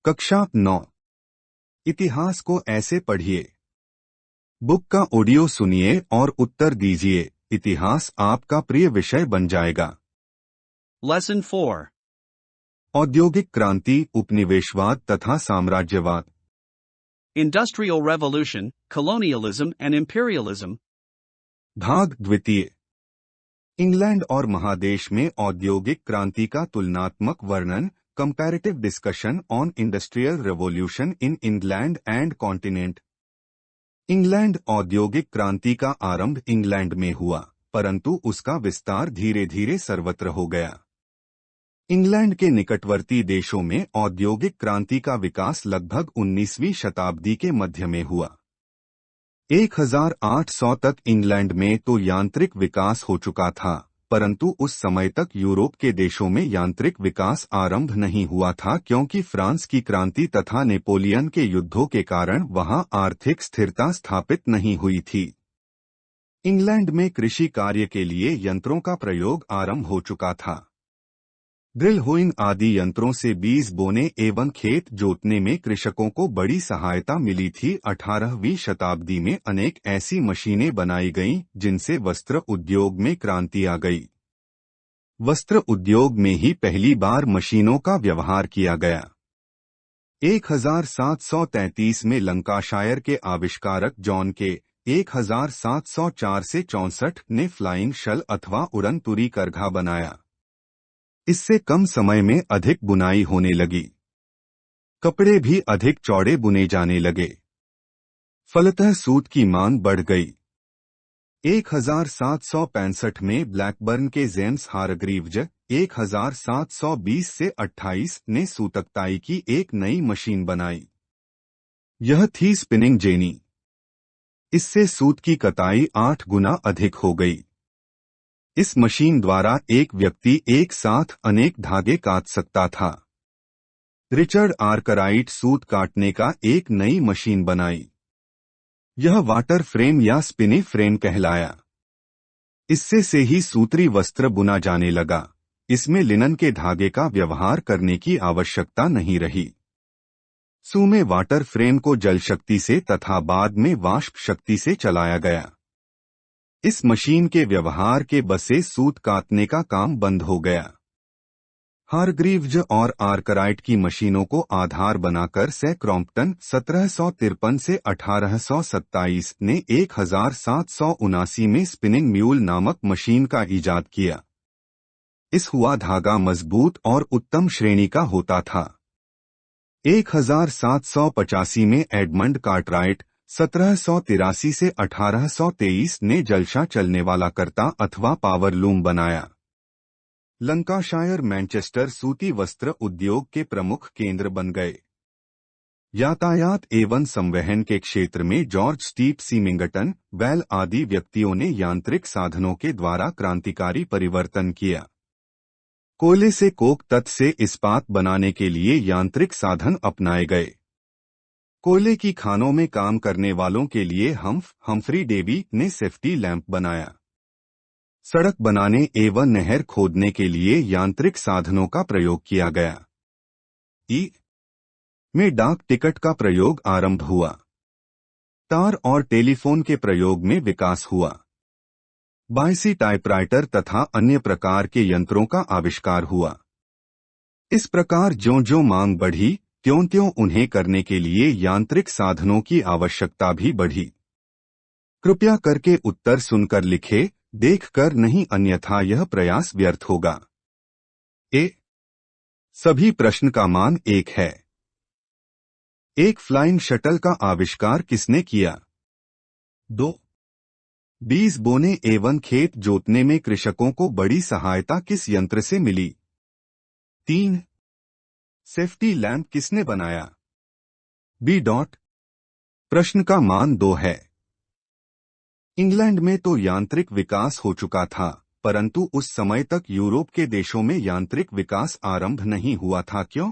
कक्षा 9। इतिहास को ऐसे पढ़िए। बुक का ऑडियो सुनिए और उत्तर दीजिए। इतिहास आपका प्रिय विषय बन जाएगा। Lesson 4. औद्योगिक क्रांति, उपनिवेशवाद तथा साम्राज्यवाद। Industrial Revolution, Colonialism and Imperialism. भाग द्वितीय। इंग्लैंड और महादेश में औद्योगिक क्रांति का तुलनात्मक वर्णन, comparative discussion on industrial revolution in England and continent. England औद्योगिक क्रांति का आरंभ इंग्लैंड में हुआ, परंतु उसका विस्तार धीरे धीरे सर्वत्र हो गया। इंग्लैंड के निकटवर्ती देशों में औद्योगिक क्रांति का विकास लगभग 19वीं शताब्दी के मध्य में हुआ। 1800 तक इंग्लैंड में तो यांत्रिक विकास हो चुका था, परंतु उस समय तक यूरोप के देशों में यांत्रिक विकास आरंभ नहीं हुआ था, क्योंकि फ्रांस की क्रांति तथा नेपोलियन के युद्धों के कारण वहां आर्थिक स्थिरता स्थापित नहीं हुई थी। इंग्लैंड में कृषि कार्य के लिए यंत्रों का प्रयोग आरंभ हो चुका था। ड्रिल होइंग आदि यंत्रों से बीज बोने एवं खेत जोतने में कृषकों को बड़ी सहायता मिली थी। 18वीं शताब्दी में अनेक ऐसी मशीनें बनाई गईं जिनसे वस्त्र उद्योग में क्रांति आ गई। वस्त्र उद्योग में ही पहली बार मशीनों का व्यवहार किया गया। 1733 में लंकाशायर के आविष्कारक जॉन के 1704 से 64 ने फ्लाइंग शल अथवा उड़न तुरी करघा बनाया। इससे कम समय में अधिक बुनाई होने लगी। कपड़े भी अधिक चौड़े बुने जाने लगे। फलतः सूत की मांग बढ़ गई। 1765 में ब्लैकबर्न के जेम्स हारग्रीव्ज 1720 से 28 ने सूतकताई की एक नई मशीन बनाई। यह थी स्पिनिंग जेनी। इससे सूत की कताई 8 गुना अधिक हो गई। इस मशीन द्वारा एक व्यक्ति एक साथ अनेक धागे काट सकता था। रिचर्ड आर्कराइट सूत काटने का एक नई मशीन बनाई। यह वाटर फ्रेम या स्पिनी फ्रेम कहलाया। इससे से ही सूत्री वस्त्र बुना जाने लगा। इसमें लिनन के धागे का व्यवहार करने की आवश्यकता नहीं रही। सूमे वाटर फ्रेम को जल शक्ति से तथा बाद में वाष्प शक्ति से चलाया गया। इस मशीन के व्यवहार के बसे सूत काटने का काम बंद हो गया। हारग्रीव्ज और आर्कराइट की मशीनों को आधार बनाकर सर क्रॉम्पटन 1753 से 1827 ने 1779 में स्पिनिंग म्यूल नामक मशीन का इजाद किया। इस हुआ धागा मजबूत और उत्तम श्रेणी का होता था। 1785 में एडमंड कार्टराइट 1783 से 1823 ने जलशा चलने वाला करता अथवा पावर लूम बनाया। लंकाशायर मैनचेस्टर सूती वस्त्र उद्योग के प्रमुख केंद्र बन गए। यातायात एवं संवहन के क्षेत्र में जॉर्ज स्टीप सीमिंगटन, वेल आदि व्यक्तियों ने यांत्रिक साधनों के द्वारा क्रांतिकारी परिवर्तन किया। कोयले से कोक तत्व से इस्पात बनाने के लिए यांत्रिक साधन अपनाए गए। कोयले की खानों में काम करने वालों के लिए हम्फ्री डेवी ने सेफ्टी लैंप बनाया। सड़क बनाने एवं नहर खोदने के लिए यांत्रिक साधनों का प्रयोग किया गया। में डाक टिकट का प्रयोग आरंभ हुआ। तार और टेलीफोन के प्रयोग में विकास हुआ। बायसी टाइपराइटर तथा अन्य प्रकार के यंत्रों का आविष्कार हुआ। इस प्रकार ज्यों-ज्यों मांग बढ़ी, त्यों-त्यों उन्हें करने के लिए यांत्रिक साधनों की आवश्यकता भी बढ़ी। कृपया करके उत्तर सुनकर लिखे, देखकर नहीं, अन्यथा यह प्रयास व्यर्थ होगा। सभी प्रश्न का मान 1 है। एक फ्लाइंग शटल का आविष्कार किसने किया? 2. बीज बोने एवं खेत जोतने में कृषकों को बड़ी सहायता किस यंत्र से मिली? 3. सेफ्टी लैंप किसने बनाया? बी. प्रश्न का मान 2 है। इंग्लैंड में तो यांत्रिक विकास हो चुका था, परंतु उस समय तक यूरोप के देशों में यांत्रिक विकास आरंभ नहीं हुआ था, क्यों?